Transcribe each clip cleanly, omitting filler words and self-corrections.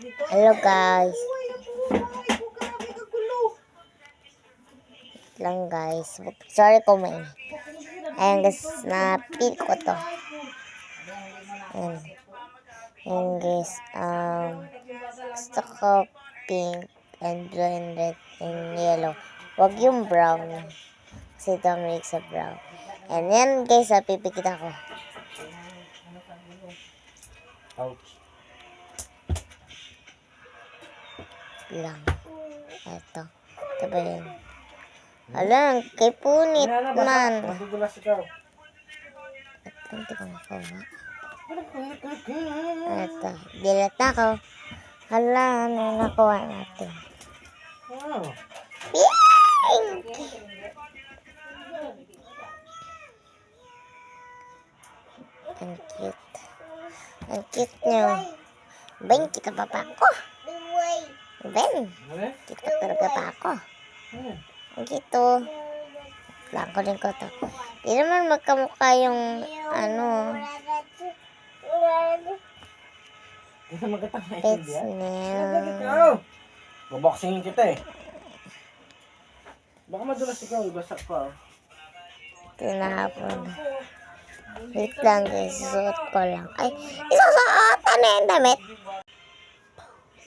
Hello guys. Lang guys. Sorry kung may. Ayan guys, na-pick ko to. Ayan. Ayan guys. Gusto ko pink and blue and red and yellow. Wag yung brown. Kasi ito make sa brown. And yan guys, pipikit ako. Ouch. Lang. Ito. Ito ba yun? Alam, kay punit man. Madudulas ikaw. Hindi ko makuha. Ito. Dilat ako. Hala, ano nakuha natin? Wow. Pink! Ang cute. Ang cute nyo. Ben, kita pa ako. Ben, kita talaga pa ako. Ang cute. Lang ko rin ko to. Di naman magkamukha yung ano. Pets nail. Baboxingin kita eh. Baka madulas ikaw, ibasa pa. Tinapon. Wait lang guys, susuot ko lang. Ay, isusuotan na yung damit.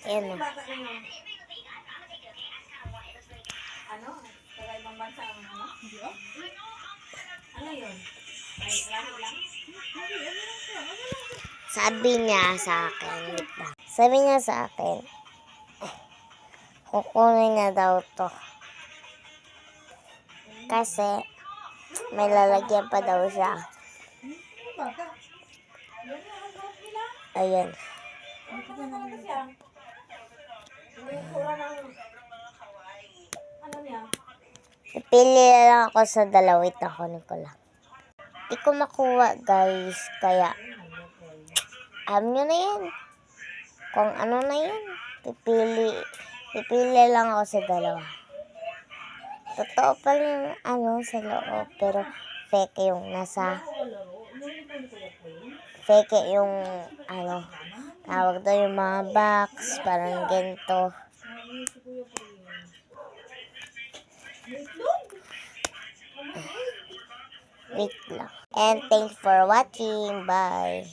Ayan na. Ano? Taga ibang bansa ang ano? Ano yun? Sabi niya sa akin, wait lang. Sabi niya sa akin, kukunin niya daw to. Kasi, may lalagyan pa daw siya. Ayan. Pipili lang ako sa dalawa. Wait, kunin ko lang. Hindi ko makuha guys. Kaya, alam nyo na yan. Kung ano na yan. Pipili lang ako sa dalawa. Totoo pa yung ano sa loob. Pero, fake yung nasa. Fake yung ano. Tawag daw yung mga box. Parang ganito. Wait lang. And thanks for watching. Bye.